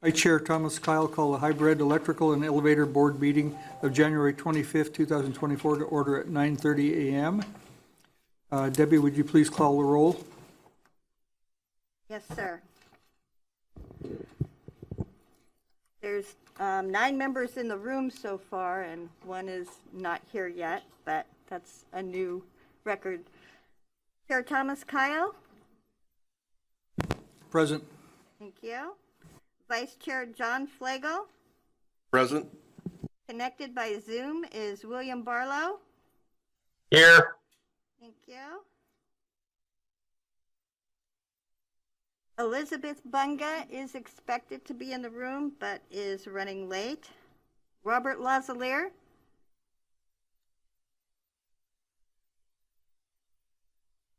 I, Chair Thomas Kyle, call the Hybrid Electrical and Elevator Board meeting of January 25th, 2024 to order at 9:30 a.m. Debbie, would you please call the roll? Yes, sir. There's 9 members in the room so far, and one is not here yet, but that's a new record. Chair Thomas Kyle? Present. Thank you. Vice Chair John Flagle? Present. Connected by Zoom is William Barlow. Here. Thank you. Elizabeth Bunga is expected to be in the room, but is running late. Robert Lazalier.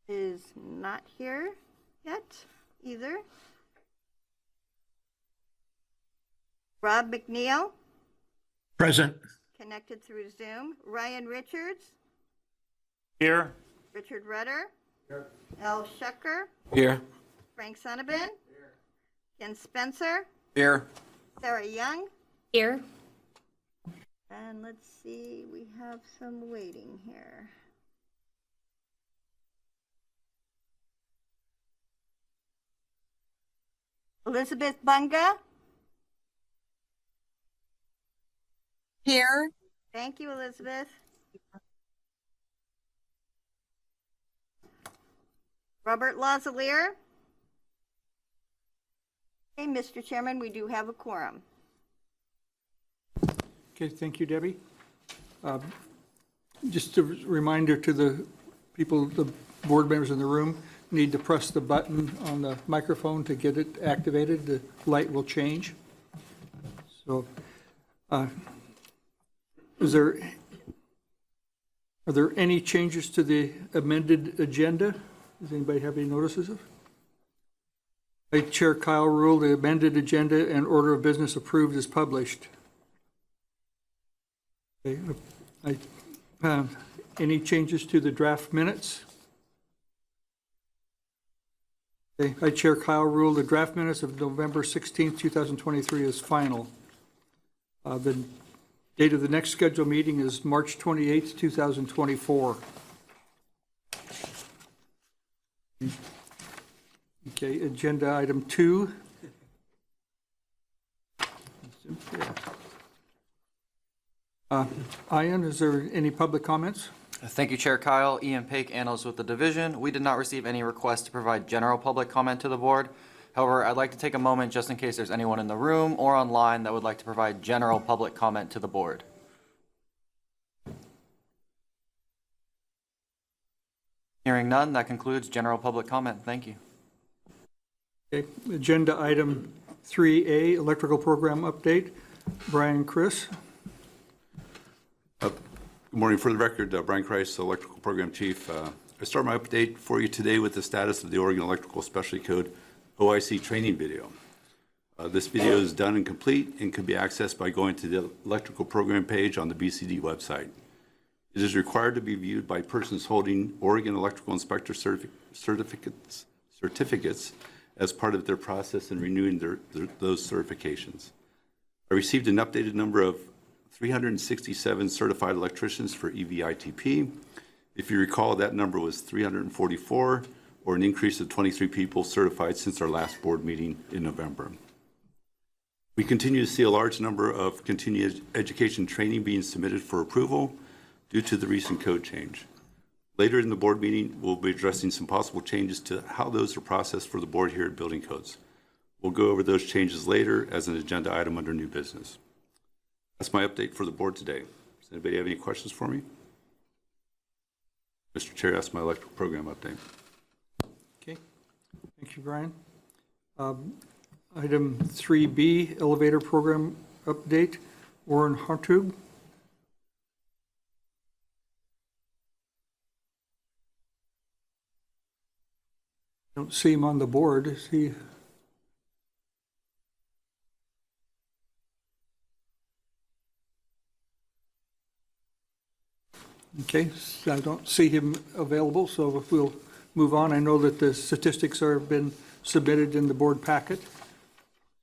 Is not here yet either. Rob McNeil. Present. Connected through Zoom. Ryan Richards. Here. Richard Rudder. Here. Al Shucker. Here. Frank Sonneban. Here. Ken Spencer. Here. Sara Young. Here. And let's see, we have some waiting here. Elizabeth Bunga. Here. Thank you, Elizabeth. Robert Lazalier. Okay, Mr. Chairman, we do have a quorum. Okay, thank you, Debbie. Just a reminder to the people, the board members in the room, need to press the button on the microphone to get it activated. The light will change. So, are there any changes to the amended agenda? Does anybody have any notices of? I, Chair Kyle, rule the amended agenda and order of business approved as published. Okay, any changes to the draft minutes? Okay, I, Chair Kyle, rule the draft minutes of November 16th, 2023 is final. The date of the next scheduled meeting is March 28th, 2024. Okay, agenda item 2. Ian, is there any public comments? Thank you, Chair Kyle. Ian Paik, analyst with the division. We did not receive any requests to provide general public comment to the board. However, I'd like to take a moment just in case there's anyone in the room or online that would like to provide general public comment to the board. Hearing none, that concludes general public comment. Thank you. Okay, agenda item 3A, electrical program update. Brian Chris. Good morning. For the record, Brian Christ, Electrical Program Chief. I start my update for you today with the status of the Oregon Electrical Specialty Code OIC training video. This video is done and complete and can be accessed by going to the electrical program page on the BCD website. It is required to be viewed by persons holding Oregon Electrical Inspector certificates as part of their process in renewing those certifications. I received an updated number of 367 certified electricians for EVITP. If you recall, that number was 344, or an increase of 23 people certified since our last board meeting in November. We continue to see a large number of continuing education training being submitted for approval due to the recent code change. Later in the board meeting, we'll be addressing some possible changes to how those are processed for the board here at Building Codes. We'll go over those changes later as an agenda item under new business. That's my update for the board today. Does anybody have any questions for me? Mr. Chair, that's my electrical program update. Okay, thank you, Brian. Item 3B, elevator program update. Warren Hartug. Don't see him on the board. Is he? Okay, so I don't see him available, so if we'll move on. I know that the statistics have been submitted in the board packet.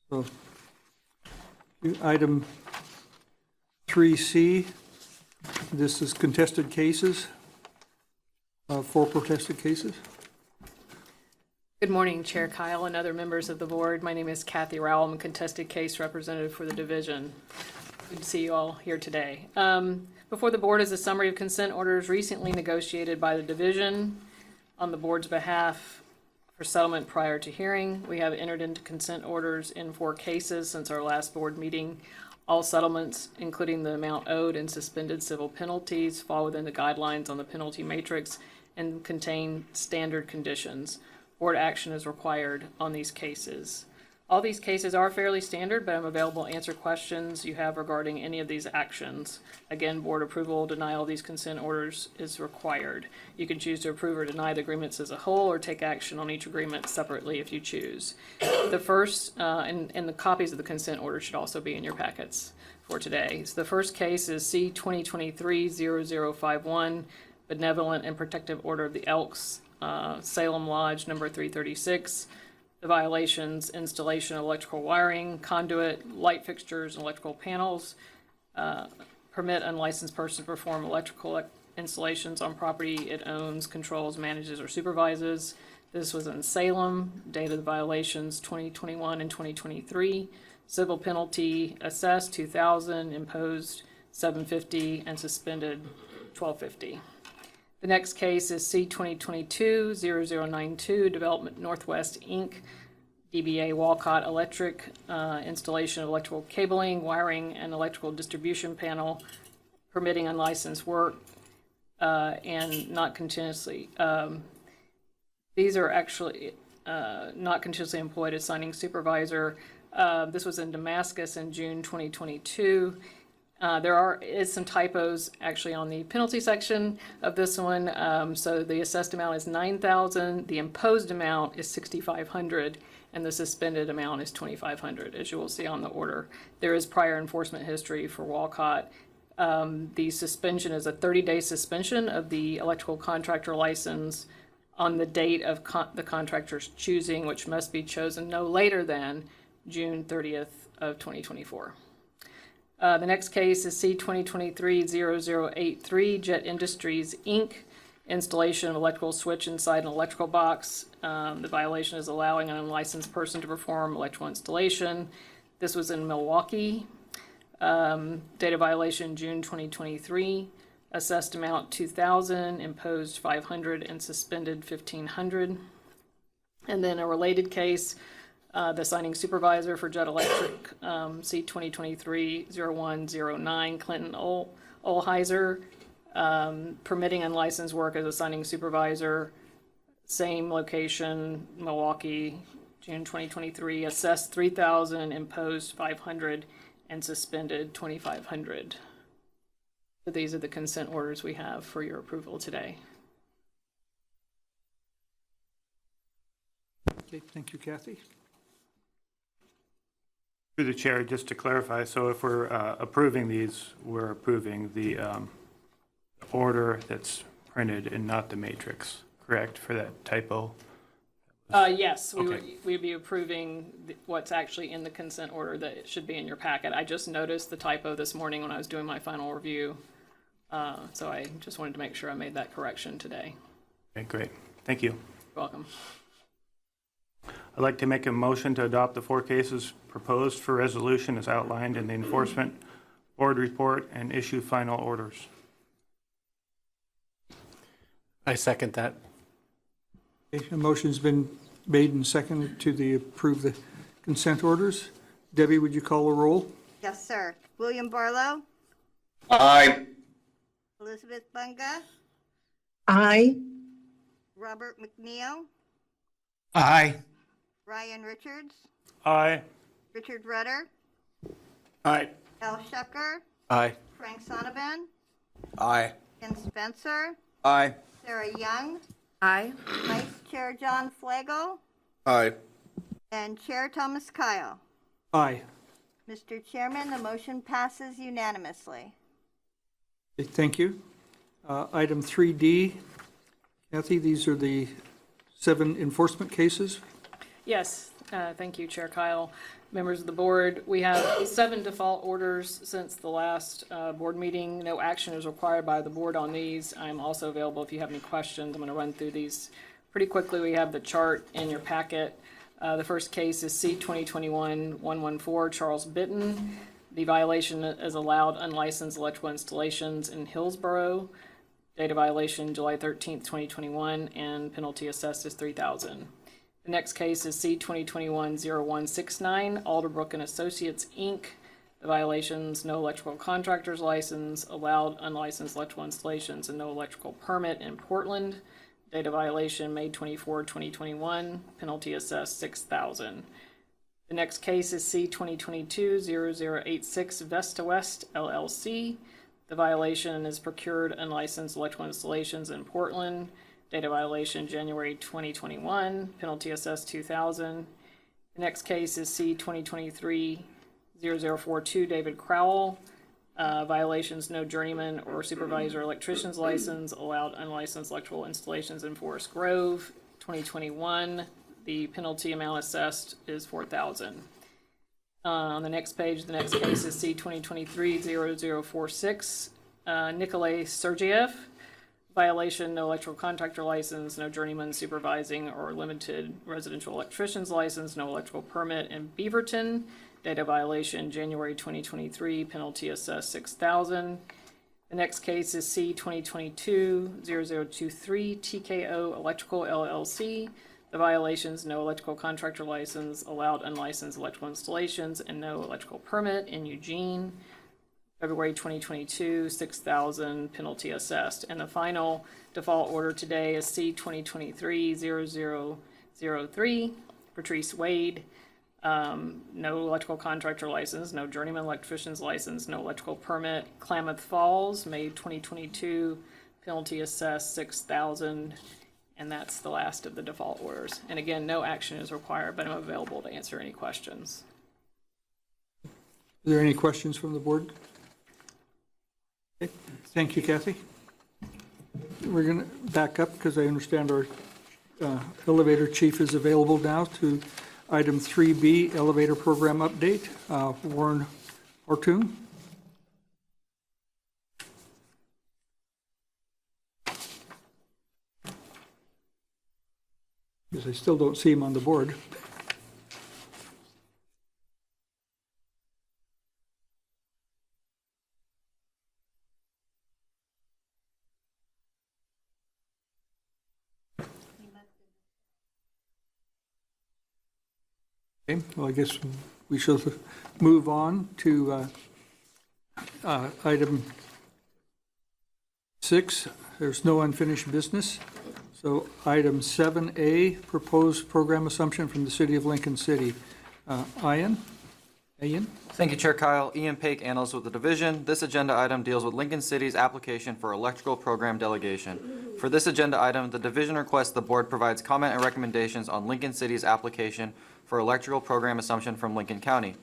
So Item 3.C, this is contested cases, 4 protested cases. Good morning, Chair Kyle and other members of the board. My name is Kathy Rowell. I'm a contested case representative for the division. Good to see you all here today. Before the board is a summary of consent orders recently negotiated by the division on the board's behalf for settlement prior to hearing. We have entered into consent orders in 4 cases since our last board meeting. All settlements, including the amount owed and suspended civil penalties, fall within the guidelines on the penalty matrix and contain standard conditions. Board action is required on these cases. All these cases are fairly standard, but I'm available to answer questions you have regarding any of these actions. Again, board approval or denial of these consent orders is required. You can choose to approve or deny the agreements as a whole or take action on each agreement separately if you choose. The first, and the copies of the consent order should also be in your packets for today. So the first case is C 2023-0051, Benevolent and Protective Order of the Elks, Salem Lodge, number 336. The violations: installation of electrical wiring, conduit, light fixtures, and electrical panels. Permit unlicensed person to perform electrical installations on property it owns, controls, manages, or supervises. This was in Salem. Date of the violations: 2021 and 2023. Civil penalty assessed $2,000, imposed $750, and suspended $1,250. The next case is C 2022-0092, Development Northwest, Inc., DBA Walcott Electric, installation of electrical cabling, wiring, and electrical distribution panel, permitting unlicensed work, and not continuously. These are actually not continuously employed as signing supervisor. This was in Damascus in June 2022. There is some typos actually on the penalty section of this one. So the assessed amount is $9,000, the imposed amount is $6,500, and the suspended amount is $2,500, as you will see on the order. There is prior enforcement history for Walcott. The suspension is a 30-day suspension of the electrical contractor license on the date of the contractor's choosing, which must be chosen no later than June 30th of 2024. The next case is C 2023-0083, Jet Industries, Inc., installation of electrical switch inside an electrical box. The violation is allowing an unlicensed person to perform electrical installation. This was in Milwaukee. Date of violation June 2023. Assessed amount $2,000, imposed $500, and suspended $1,500. And then a related case, the signing supervisor for Jet Electric, C 2023-0109, Clinton Olheiser, permitting unlicensed work as a signing supervisor, same location, Milwaukee, June 2023, assessed $3,000, imposed $500, and suspended $2,500. So these are the consent orders we have for your approval today. Okay, thank you, Kathy. Through the chair, just to clarify, so if we're approving these, we're approving the order that's printed and not the matrix, correct, for that typo? Yes, Okay. we'd be approving what's actually in the consent order that it should be in your packet. I just noticed the typo this morning when I was doing my final review, so I just wanted to make sure I made that correction today. Okay, great. Thank you. You're welcome. I'd like to make a motion to adopt the 4 cases proposed for resolution as outlined in the enforcement board report and issue final orders. I second that. Okay, a motion's been made and seconded to approve the consent orders. Debbie, would you call a roll? Yes, sir. William Barlow, Aye. Elizabeth Bunga, Aye. Robert McNeil, Aye. Ryan Richards, Aye. Richard Rudder, Aye. Al Shucker, Aye. Frank Sonovan, Aye. Ken Spencer, Aye. Sara Young, Aye. Vice Chair John Flagel, Aye. and Chair Thomas Kyle. Aye. Mr. Chairman, the motion passes unanimously. Okay, thank you. Item 3.D, Kathy, these are the 7 enforcement cases. Yes, Thank you, Chair Kyle. Members of the board, we have 7 default orders since the last board meeting. No action is required by the board on these. I'm also available if you have any questions. I'm going to run through these pretty quickly. We have the chart in your packet. The first case is C 2021-114, Charles Bitton. The violation is allowed unlicensed electrical installations in Hillsborough. Date of violation July 13th, 2021, and penalty assessed is $3,000. The next case is C 2021-0169, Alderbrook and Associates, Inc. The violations, no electrical contractor's license, allowed unlicensed electrical installations, and no electrical permit in Portland. Date of violation May 24, 2021, penalty assessed $6,000. The next case is C 2022-0086, Vesta West, LLC. The violation is procured unlicensed electrical installations in Portland. Date of violation January 2021, penalty assessed $2,000. The next case is C 2023-0042, David Crowell. Violations, no journeyman or supervisor electrician's license, allowed unlicensed electrical installations in Forest Grove. 2021, the penalty amount assessed is $4,000. On the next page, the next case is C 2023-0046, Nikolay Sergeyev. Violation, no electrical contractor license, no journeyman supervising or limited residential electrician's license, no electrical permit in Beaverton. Date of violation January 2023, penalty assessed $6,000. The next case is C 2022-0023, TKO Electrical LLC. The violations, no electrical contractor license, allowed unlicensed electrical installations, and no electrical permit in Eugene. February 2022, $6,000, penalty assessed. And the final default order today is C 2023-0003, Patrice Wade. No electrical contractor license, no journeyman electrician's license, no electrical permit. Klamath Falls, May 2022, penalty assessed $6,000. And that's the last of the default orders. And again, no action is required, but I'm available to answer any questions. Are there any questions from the board? Okay. Thank you, Kathy. We're going to back up because I understand our elevator chief is available now to item 3B, elevator program update. Warren Hartoon. Because I still don't see him on the board. Okay, well, I guess we shall move on to item 6. There's no unfinished business. So item 7A, proposed program assumption from the City of Lincoln City. Ian? Thank you, Chair Kyle. Ian Paik, Analyst with the Division. This agenda item deals with Lincoln City's application for electrical program delegation. For this agenda item, the Division requests the Board provides comment and recommendations on Lincoln City's application for electrical program assumption from Lincoln County.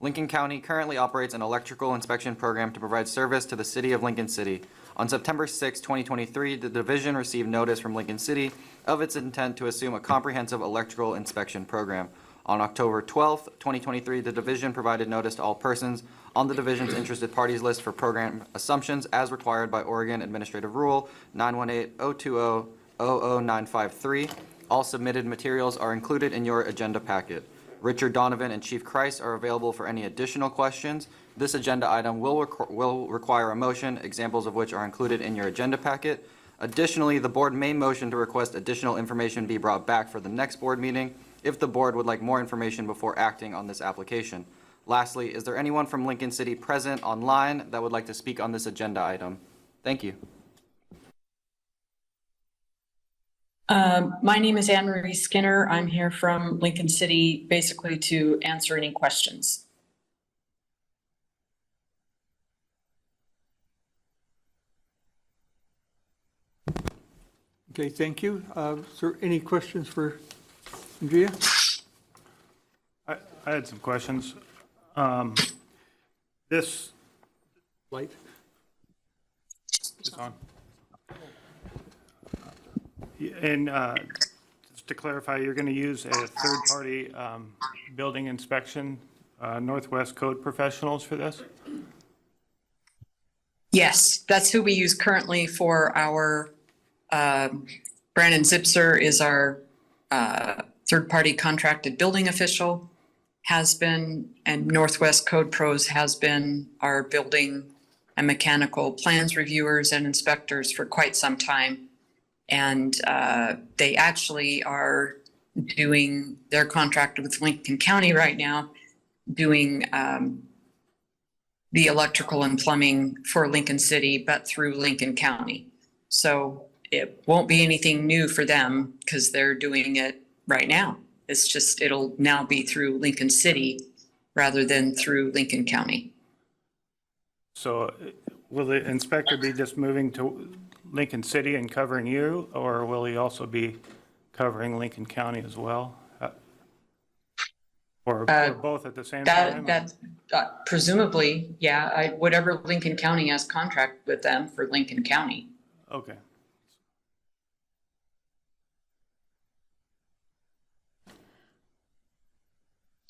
Lincoln County currently operates an electrical inspection program to provide service to the City of Lincoln City. On September 6, 2023, the Division received notice from Lincoln City of its intent to assume a comprehensive electrical inspection program. On October 12, 2023, the Division provided notice to all persons on the Division's interested parties list for program assumptions as required by Oregon Administrative Rule 918-020-00953. All submitted materials are included in your agenda packet. Richard Donovan and Chief Christ are available for any additional questions. This agenda item will require a motion, examples of which are included in your agenda packet. Additionally, the Board may motion to request additional information be brought back for the next board meeting if the Board would like more information before acting on this application. Lastly, is there anyone from Lincoln City present online that would like to speak on this agenda item? Thank you. My name is Anne Marie Skinner. I'm here from Lincoln City, basically to answer any questions. Okay, thank you. Is there any questions for Andrea? I had some questions. This Light? is on. And just to clarify, you're going to use a third-party building inspection, Northwest Code Professionals for this? Yes, that's who we use currently for our, Brandon Zipser is our third-party contracted building official, has been, and Northwest Code Pros has been our building and mechanical plans reviewers and inspectors for quite some time. And they actually are doing, they're contracted with Lincoln County right now, doing the electrical and plumbing for Lincoln City, but through Lincoln County. So it won't be anything new for them because they're doing it right now. It's just, it'll now be through Lincoln City rather than through Lincoln County. So will the inspector be just moving to Lincoln City and covering you, or will he also be covering Lincoln County as well? Or both at the same time? That presumably, yeah, whatever Lincoln County has contract with them for Lincoln County. Okay.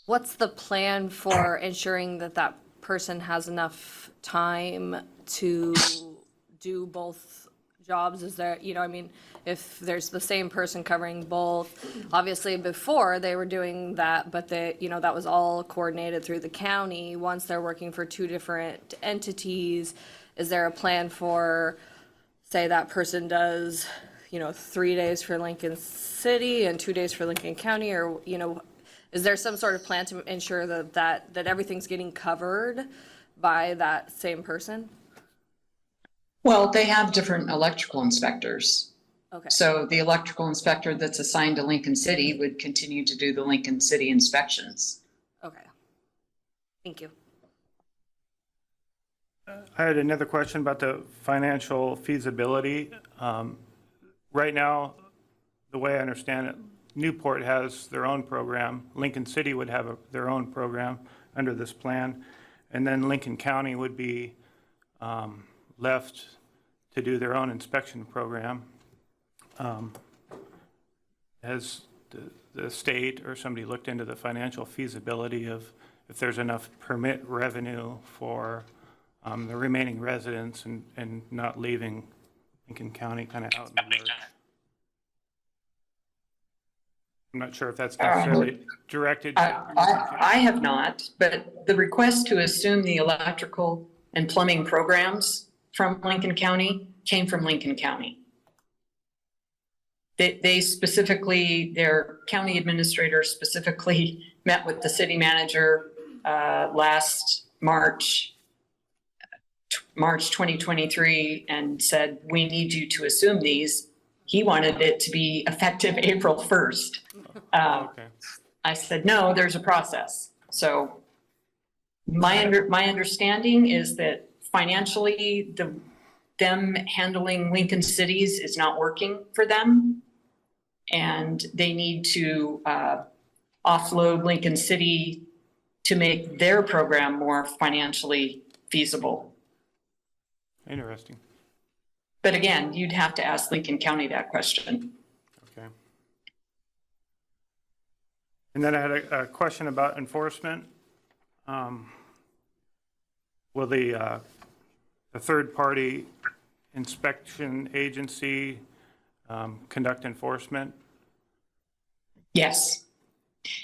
What's the plan for ensuring that that person has enough time to do both jobs? Is there, I mean, if there's the same person covering both, obviously before they were doing that, but they, that was all coordinated through the county. Once they're working for two different entities, is there a plan for, say that person does, 3 days for Lincoln City and 2 days for Lincoln County, or, is there some sort of plan to ensure that everything's getting covered by that same person? Well, they have different electrical inspectors. Okay. So the electrical inspector that's assigned to Lincoln City would continue to do the Lincoln City inspections. Okay. Thank you. I had another question about the financial feasibility. Right now, the way I understand it, Newport has their own program. Lincoln City would have their own program under this plan. And then Lincoln County would be left to do their own inspection program. Has the state or somebody looked into the financial feasibility of if there's enough permit revenue for the remaining residents and not leaving Lincoln County kind of out in the lurch? I'm not sure if that's necessarily directed to Lincoln County. I have not, but the request to assume the electrical and plumbing programs from Lincoln County came from Lincoln County. They specifically, their county administrator specifically met with the city manager last March 2023 and said, we need you to assume these. He wanted it to be effective April 1st. Okay. I said, no, there's a process. So my understanding is that financially, them handling Lincoln Cities is not working for them. And they need to offload Lincoln City to make their program more financially feasible. Interesting. But again, you'd have to ask Lincoln County that question. Okay. And then I had a question about enforcement. Will the third-party inspection agency conduct enforcement? Yes.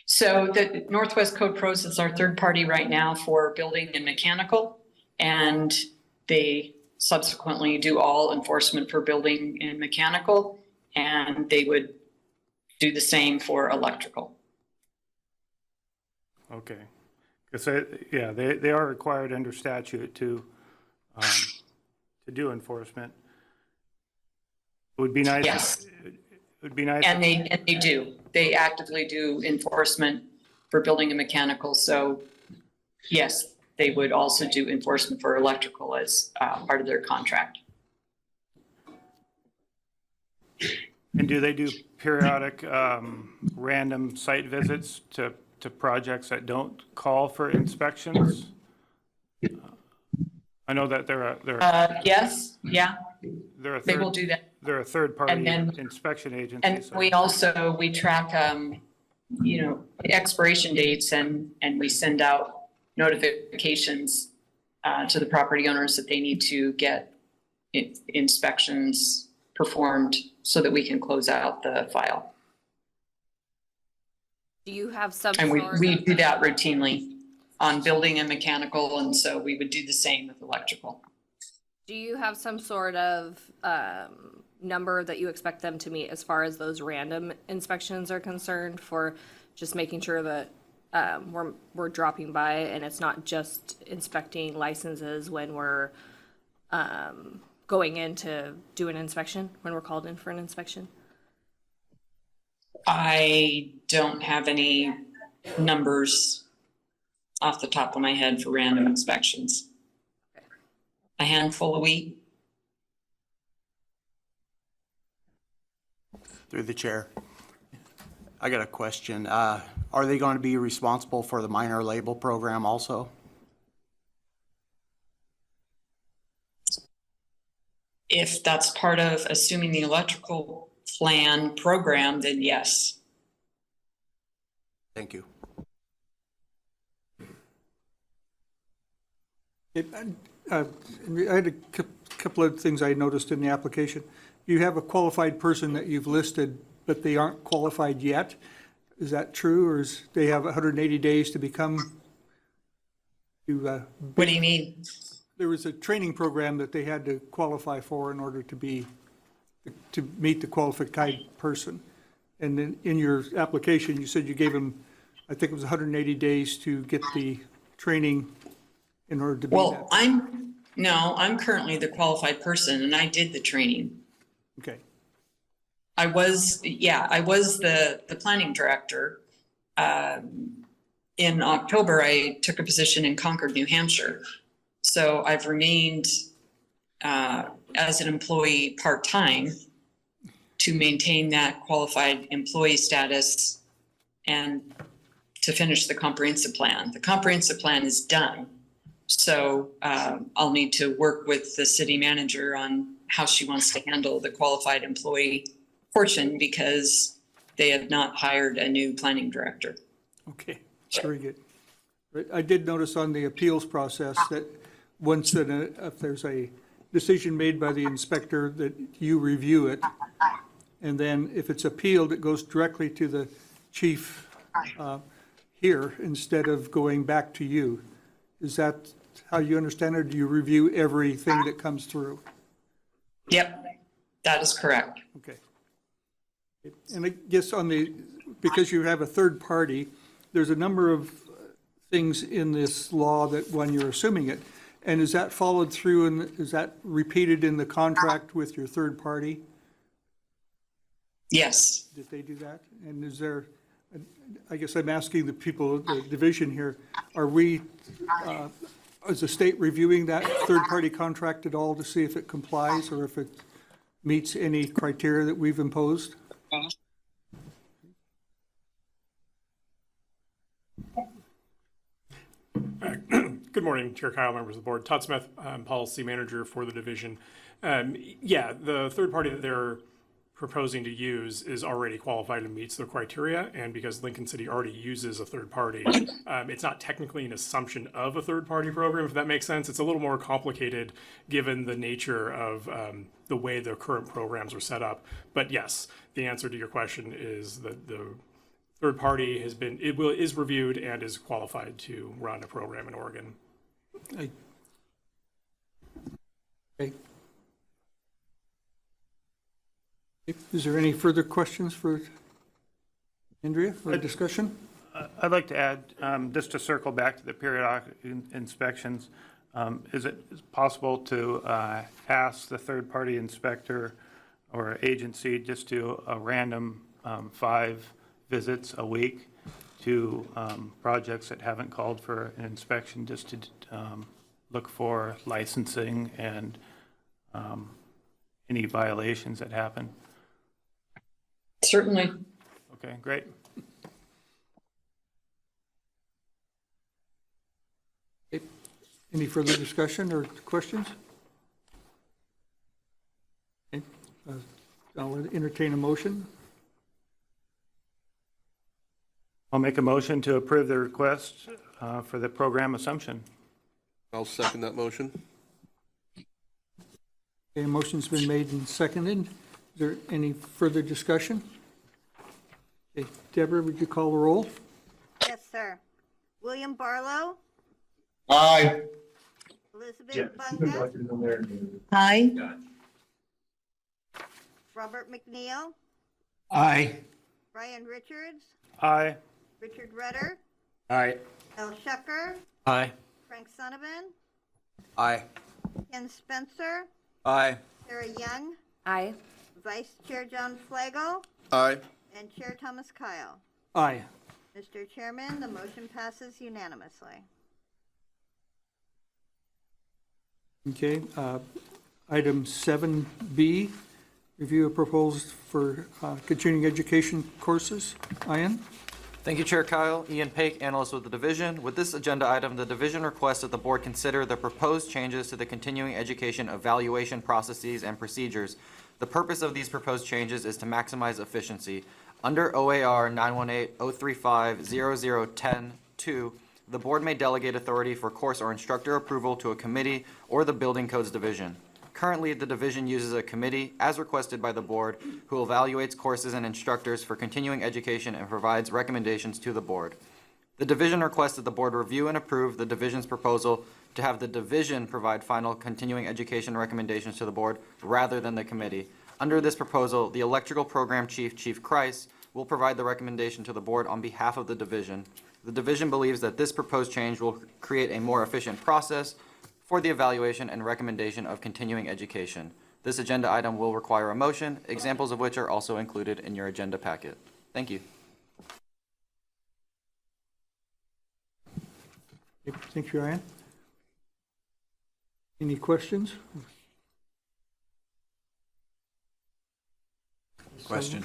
So the Northwest Code Pros is our third party right now for building and mechanical, and they subsequently do all enforcement for building and mechanical, and they would do the same for electrical. Okay. Because they are required under statute to do enforcement. It would be nice. Yes. It would be nice. And they do. They actively do enforcement for building and mechanical. So yes, they would also do enforcement for electrical as part of their contract. And do they do periodic random site visits to projects that don't call for inspections? I know that Yes, yeah, they're a they third, will do that. they're a third-party And then- inspection agency. And so- we track, expiration dates and we send out notifications to the property owners that they need to get inspections performed so that we can close out the file. Do you have some And sort we of, do that routinely on building and mechanical, and so we would do the same with electrical. do you have some sort of number that you expect them to meet as far as those random inspections are concerned, for just making sure that we're dropping by and it's not just inspecting licenses when we're going in to do an inspection, when we're called in for an inspection? I don't have any numbers off the top of my head for random inspections. A handful a week. Through the chair. I got a question. Are they going to be responsible for the minor label program also? If that's part of assuming the electrical plan program, then yes. Thank you. I had a couple of things I noticed in the application. You have a qualified person that you've listed, but they aren't qualified yet. Is that true, or is they have 180 days to become? What do you mean? There was a training program that they had to qualify for in order to meet the qualified person. And then in your application, you said you gave them, I think it was 180 days to get the training in order to be Well, that. I'm currently the qualified person and I did the training. Okay, I was the planning director. In October, I took a position in Concord, New Hampshire. So I've remained as an employee part-time to maintain that qualified employee status and to finish the comprehensive plan. The comprehensive plan is done. So I'll need to work with the city manager on how she wants to handle the qualified employee portion because they have not hired a new planning director. okay, very good. Right, I did notice on the appeals process that once if there's a decision made by the inspector, that you review it, and then if it's appealed, it goes directly to the chief here instead of going back to you. Is that how you understand it, or do you review everything that comes through? Yep, that is correct. Okay. And I guess because you have a third party, there's a number of things in this law that when you're assuming it, and is that followed through and is that repeated in the contract with your third party? Yes. Did they do that? And is there, I guess I'm asking the people, the division here, are we, is the state reviewing that third-party contract at all to see if it complies or if it meets any criteria that we've imposed? Good morning, Chair Kyle, members of the board. Todd Smith, Policy Manager for the division. Yeah, the third party that they're proposing to use is already qualified and meets the criteria, and because Lincoln City already uses a third party, it's not technically an assumption of a third party program, if that makes sense. It's a little more complicated given the nature of the way the current programs are set up. But yes, the answer to your question is that the third party is reviewed and is qualified to run a program in Oregon. Okay. Is there any further questions for Andrea or discussion? I'd like to add, just to circle back to the periodic inspections, is it possible to ask the third-party inspector or agency just do a random 5 visits a week to projects that haven't called for an inspection, just to look for licensing and any violations that happen? Certainly. Okay, great. Any further discussion or questions? Okay. I'll entertain a motion. I'll make a motion to approve the request for the program assumption. I'll second that motion. Okay, a motion's been made and seconded. Is there any further discussion? Okay, Deborah, would you call the roll? Yes, sir. William Barlow, Aye. Elizabeth Bunga, Aye. Robert McNeil, Aye. Brian Richards, Aye. Richard Rutter, Aye. Al Shucker, Aye. Frank Sonovan, Aye. Ken Spencer, Aye. Sara Young, Aye. Vice Chair John Flagel, Aye. and Chair Thomas Kyle. Aye. Mr. Chairman, the motion passes unanimously. Okay, item 7B, review of proposals for continuing education courses. Ian? Thank you, Chair Kyle. Ian Paik, Analyst with the Division. With this agenda item, the Division requests that the Board consider the proposed changes to the continuing education evaluation processes and procedures. The purpose of these proposed changes is to maximize efficiency. Under OAR 918-035-0010-2, the Board may delegate authority for course or instructor approval to a committee or the Building Codes Division. Currently, the division uses a committee, as requested by the board, who evaluates courses and instructors for continuing education and provides recommendations to the board. The division requests that the board review and approve the division's proposal to have the division provide final continuing education recommendations to the board rather than the committee. Under this proposal, the electrical program chief, Chief Kreis, will provide the recommendation to the board on behalf of the division. The division believes that this proposed change will create a more efficient process for the evaluation and recommendation of continuing education. This agenda item will require a motion, examples of which are also included in your agenda packet. Thank you. Thank you, Ian. Any questions? Question.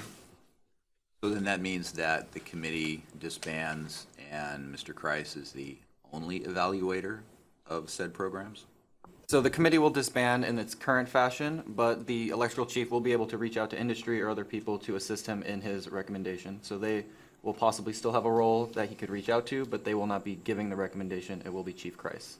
So then that means that the committee disbands and Mr. Kreis is the only evaluator of said programs? So the committee will disband in its current fashion, but the electrical chief will be able to reach out to industry or other people to assist him in his recommendation. So they will possibly still have a role that he could reach out to, but they will not be giving the recommendation. It will be Chief Kreis.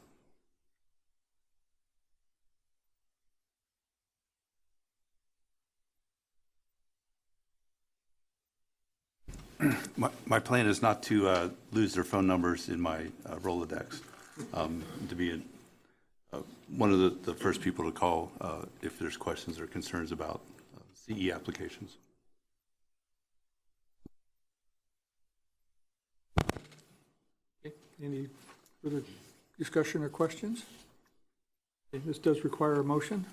My plan is not to lose their phone numbers in my Rolodex, to be one of the first people to call if there's questions or concerns about CE applications. Okay. Any further discussion or questions? Okay, this does require a motion.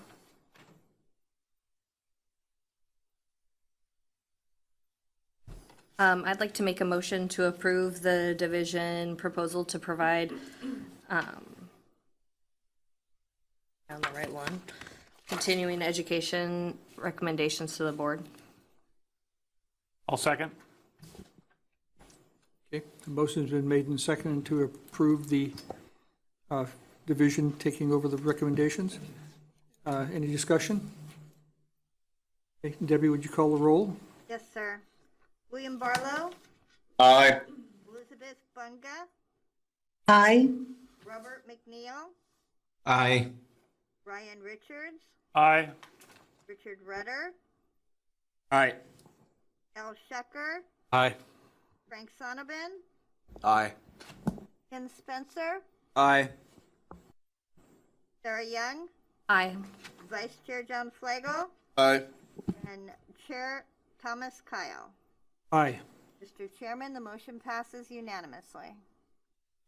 I'd like to make a motion to approve the division proposal to provide, found the right one, continuing education recommendations to the board. I'll second. Okay, the motion's been made and seconded to approve the division taking over the recommendations. Any discussion? Okay, Debbie, would you call the roll? Yes, sir. William Barlow, Aye. Elizabeth Bunga, Aye. Robert McNeil, Aye. Brian Richards, Aye. Richard Rutter, Aye. Al Shucker, Aye. Frank Sonovan, Aye. Ken Spencer, Aye. Sara Young, Aye. Vice Chair John Flagel, Aye. and Chair Thomas Kyle. Aye. Mr. Chairman, the motion passes unanimously.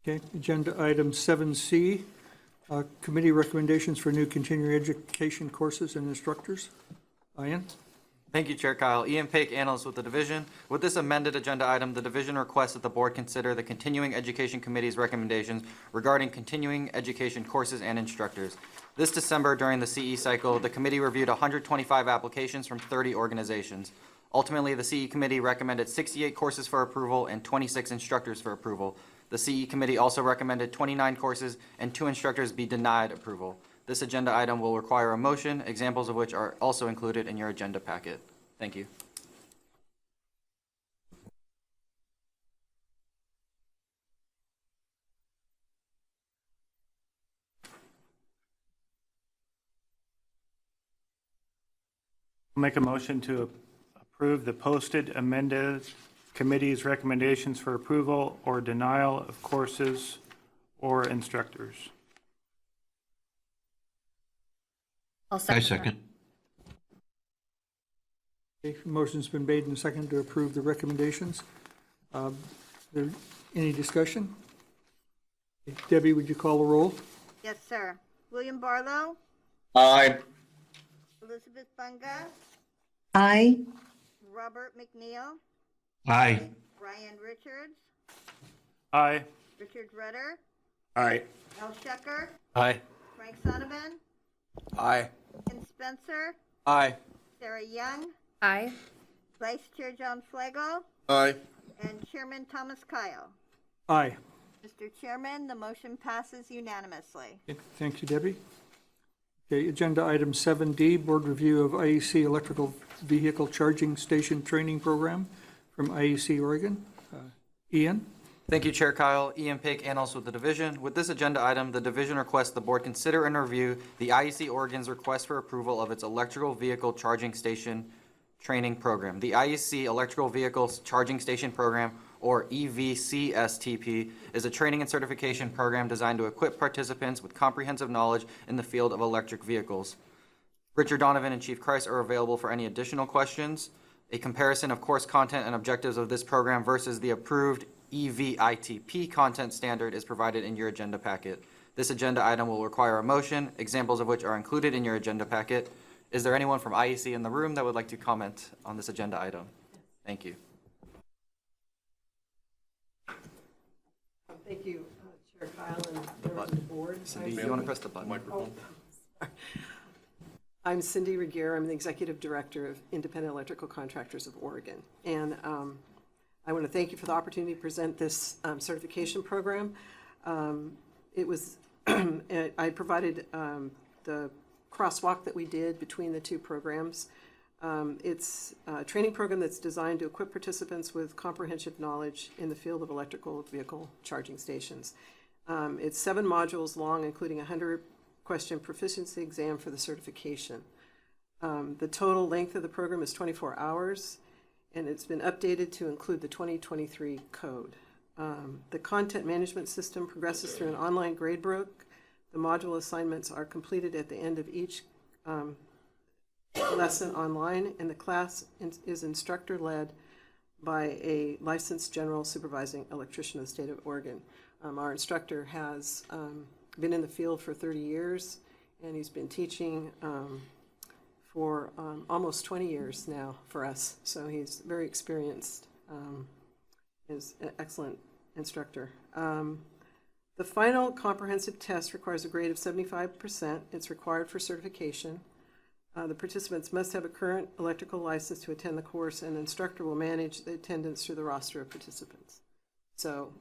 Okay, agenda item 7C, committee recommendations for new continuing education courses and instructors. Ian? Thank you, Chair Kyle. Ian Paik, Analyst with the Division. With this amended agenda item, the Division requests that the Board consider the Continuing Education Committee's recommendations regarding continuing education courses and instructors. This December, during the CE cycle, the committee reviewed 125 applications from 30 organizations. Ultimately, the CE Committee recommended 68 courses for approval and 26 instructors for approval. The CE Committee also recommended 29 courses and 2 instructors be denied approval. This agenda item will require a motion, examples of which are also included in your agenda packet. Thank you. I'll make a motion to approve the posted amended committee's recommendations for approval or denial of courses or instructors. I'll I second. second. Okay, motion's been made and seconded to approve the recommendations. There any discussion? Debbie, would you call the roll? Yes, sir. William Barlow, Aye. Elizabeth Bunga, Aye. Robert McNeil, Aye. Brian Richards, Aye. Richard Rutter, Aye. Al Shecker, Aye. Frank Sonneman, Aye. Ken Spencer, Aye. Sara Young, Aye. Vice Chair John Flagel, Aye. and Chairman Thomas Kyle. Aye. Mr. Chairman, the motion passes unanimously. Okay, thank you, Debbie. Okay, agenda item 7D, board review of IEC electrical vehicle charging station training program from IEC Oregon. Ian? Thank you, Chair Kyle. Ian Paik, analyst with the division. With this agenda item, the division requests the board consider and review the IEC Oregon's request for approval of its electrical vehicle charging station training program. The IEC Electrical Vehicles Charging Station Program, or EVCSTP, is a training and certification program designed to equip participants with comprehensive knowledge in the field of electric vehicles. Richard Donovan and Chief Kreis are available for any additional questions. A comparison of course content and objectives of this program versus the approved EVITP content standard is provided in your agenda packet. This agenda item will require a motion, examples of which are included in your agenda packet. Is there anyone from IEC in the room that would like to comment on this agenda item? Thank you. Thank you, Chair Kyle and members of the board. Cindy, you want to press the button? Microphone. I'm Cindy Reger. I'm the Executive Director of Independent Electrical Contractors of Oregon. And I want to thank you for the opportunity to present this certification program. It was, I provided the crosswalk that we did between the two programs. It's a training program that's designed to equip participants with comprehensive knowledge in the field of electrical vehicle charging stations. It's 7 modules long, including a 100-question proficiency exam for the certification. The total length of the program is 24 hours, and it's been updated to include the 2023 code. The content management system progresses through an online gradebook. The module assignments are completed at the end of each lesson online, and the class is instructor-led by a licensed general supervising electrician of the state of Oregon. Our instructor has been in the field for 30 years, and he's been teaching for almost 20 years now for us. So he's very experienced, is an excellent instructor. The final comprehensive test requires a grade of 75%. It's required for certification. The participants must have a current electrical license to attend the course, and the instructor will manage the attendance through the roster of participants. So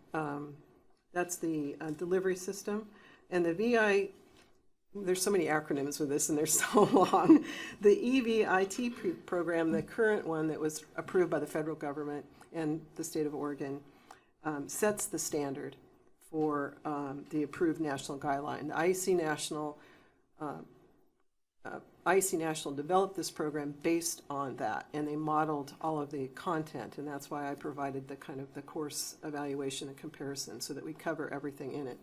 that's the delivery system. And the VI, there's so many acronyms with this and they're so long. The EVIT program, the current one that was approved by the federal government and the state of Oregon, sets the standard for the approved national guideline. The IEC National developed this program based on that, and they modeled all of the content, and that's why I provided the kind of the course evaluation and comparison so that we cover everything in it.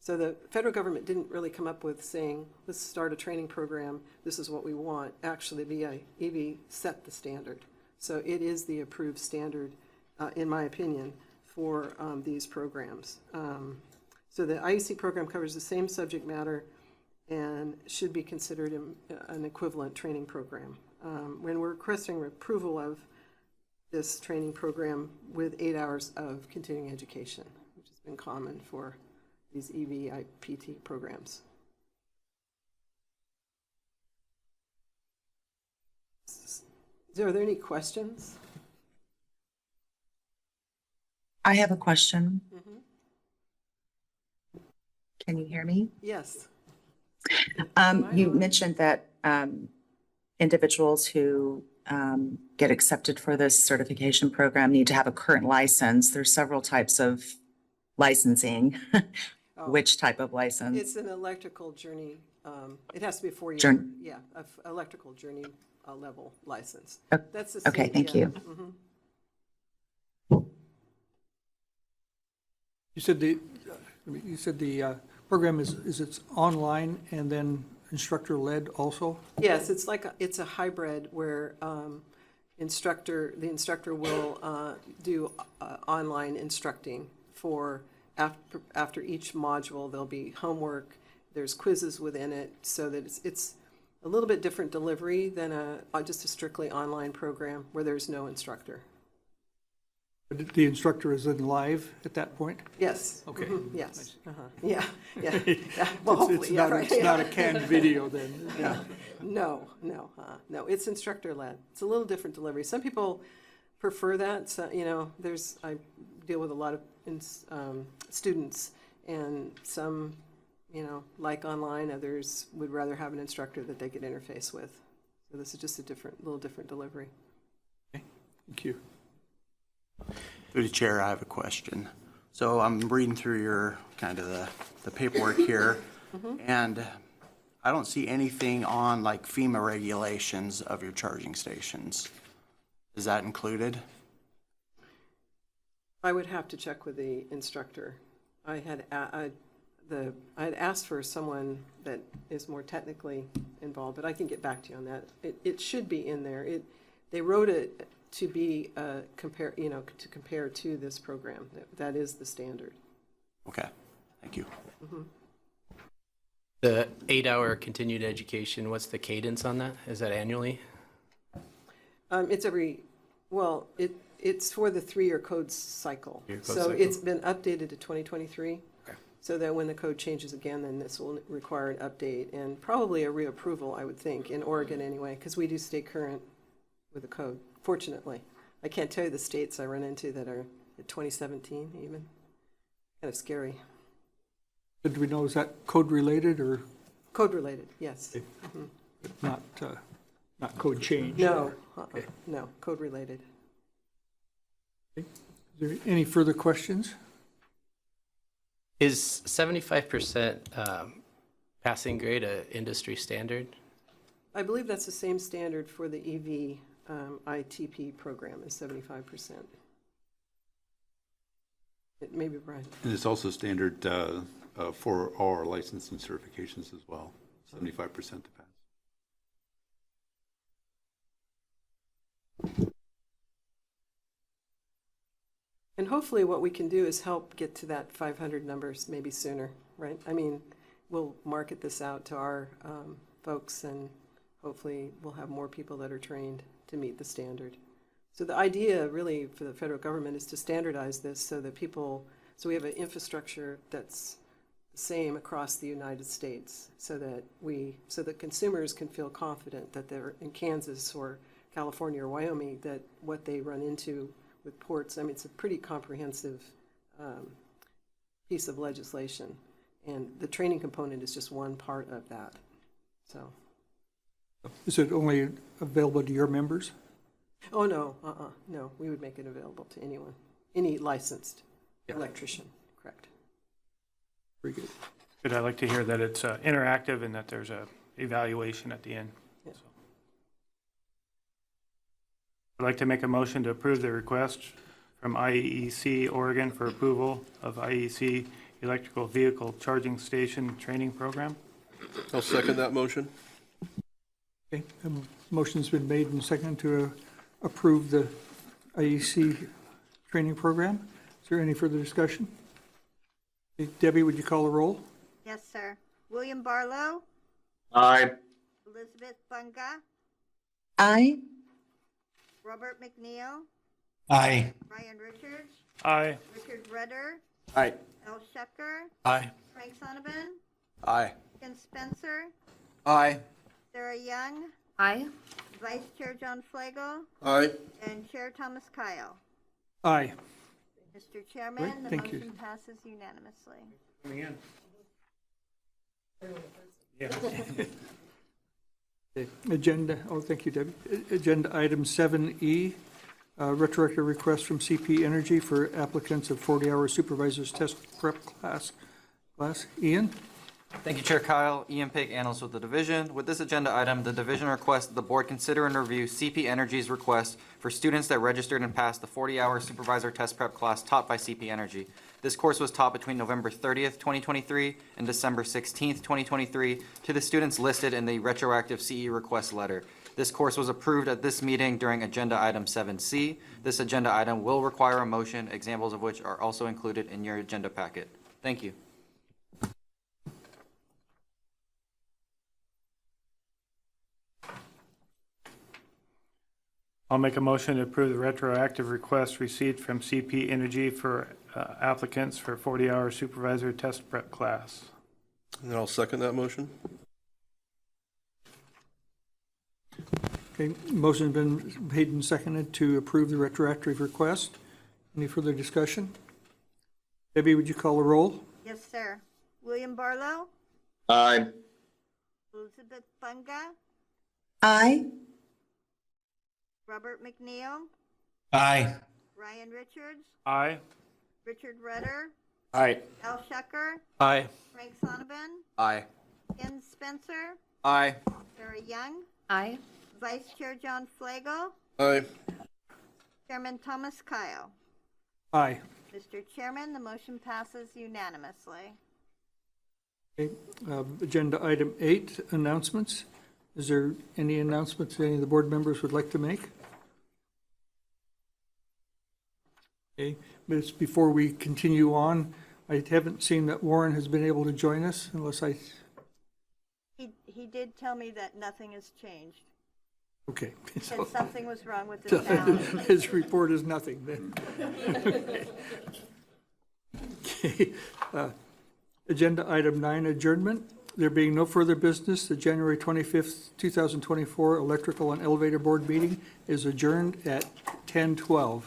So the federal government didn't really come up with saying, let's start a training program, this is what we want. Actually, EV set the standard. So it is the approved standard, in my opinion, for these programs. So the IEC program covers the same subject matter and should be considered an equivalent training program. When we're requesting approval of this training program with 8 hours of continuing education, which has been common for these EVIPT programs. Are there any questions? I have a question. Mm-hmm. Can you hear me? Yes. You mentioned that individuals who get accepted for this certification program need to have a current license. There's several types of licensing. Oh. Which type of license? It's an electrical journey, it has to be a 4-year, Journey. yeah, electrical journey level license. Oh, That's the okay, same, thank yeah. you. Mhm. You said the program is it's online and then instructor-led also? Yes, it's a hybrid where the instructor will do online instructing for after each module. There'll be homework, there's quizzes within it, so that it's a little bit different delivery than just a strictly online program where there's no instructor. But the instructor is in live at that point? Yes. Okay. Mhm, yes. Yeah. Yeah. Well, hopefully, yeah, right. It's not a canned video then? Yeah. No. It's instructor-led. It's a little different delivery. Some people prefer that. So, I deal with a lot of students, and some, like online. Others would rather have an instructor that they could interface with. So this is just a little different delivery. Okay. Thank you. Through the chair, I have a question. So I'm reading through your kind of the paperwork here, and I don't see anything on like FEMA regulations of your charging stations. Is that included? I would have to check with the instructor. I had asked for someone that is more technically involved, but I can get back to you on that. It should be in there. They wrote it to be to compare to this program. That is the standard. Okay, thank you. The 8-hour continued education, what's the cadence on that? Is that annually? It's for the 3-year code cycle. It's been updated to 2023. Okay. So that when the code changes again, then this will require an update and probably a reapproval, I would think, in Oregon anyway, because we do stay current with the code, fortunately. I can't tell you the states I run into that are at 2017 even. Kind of scary. Did we know, is that code-related or Code related, yes. not code change? No, Okay. no, code related. Is there any further questions? Is 75% passing grade a industry standard? I believe that's the same standard for the EV ITP program is 75%. It may be right. And it's also standard for all our licensing certifications as well, 75% to pass. And hopefully what we can do is help get to that 500 numbers maybe sooner, right? I mean, we'll market this out to our folks, and hopefully we'll have more people that are trained to meet the standard. So the idea really for the federal government is to standardize this so that so we have an infrastructure that's the same across the United States, so that consumers can feel confident that they're in Kansas or California or Wyoming, that what they run into with ports, I mean, it's a pretty comprehensive piece of legislation, and the training component is just one part of that. So, Is it only available to your members? oh no, no, we would make it available to anyone, any licensed electrician, correct? Very good. Good, I'd like to hear that it's interactive and that there's a evaluation at the end. Yeah. So. I'd like to make a motion to approve the request from IEC Oregon for approval of IEC Electrical Vehicle Charging Station Training Program. I'll second that motion. Okay, motion's been made and seconded to approve the IEC training program. Is there any further discussion? Okay, Debbie, would you call the roll? Yes, sir. William Barlow, Aye. Elizabeth Bunga, Aye. Robert McNeil, Aye. Ryan Richards, Aye. Richard Redder, Aye. Al Shecker, Aye. Frank Sonovan, Aye. Ken Spencer, Aye. Sara Young, Aye. Vice Chair John Flagel, Aye. and Chair Thomas Kyle. Aye. Mr. Chairman, Great, the thank you. motion passes unanimously. Okay, agenda, thank you, Debbie. Agenda item 7E, retroactive request from CP Energy for applicants of 40-hour supervisor's test prep class. Ian? Thank you, Chair Kyle. Ian Pig, analyst with the division. With this agenda item, the division requests that the board consider and review CP Energy's request for students that registered and passed the 40-hour supervisor test prep class taught by CP Energy. This course was taught between November 30th, 2023 and December 16th, 2023 to the students listed in the retroactive CE request letter. This course was approved at this meeting during agenda item 7C. This agenda item will require a motion, examples of which are also included in your agenda packet. Thank you. I'll make a motion to approve the retroactive request received from CP Energy for applicants for 40-hour supervisor test prep class. And I'll second that motion. Okay, motion's been made and seconded to approve the retroactive request. Any further discussion? Debbie, would you call the roll? Yes, sir. William Barlow, Aye. Elizabeth Bunga, Aye. Robert McNeil, Aye. Ryan Richards, Aye. Richard Rutter, Aye. Al Shecker, Aye. Frank Sonovan, Aye. Ken Spencer, Aye. Sara Young, Aye. Vice Chair John Flagel, Aye. Chairman Thomas Kyle. Aye. Mr. Chairman, the motion passes unanimously. Okay, agenda item 8, announcements. Is there any announcements any of the board members would like to make? Okay, but before we continue on, I haven't seen that Warren has been able to join us unless I, He did tell me that nothing has changed. okay. He So said something was wrong with the sound. his report is nothing then. Okay, agenda item 9, adjournment. There being no further business, the January 25th, 2024 Electrical and Elevator Board meeting is adjourned at 10:12.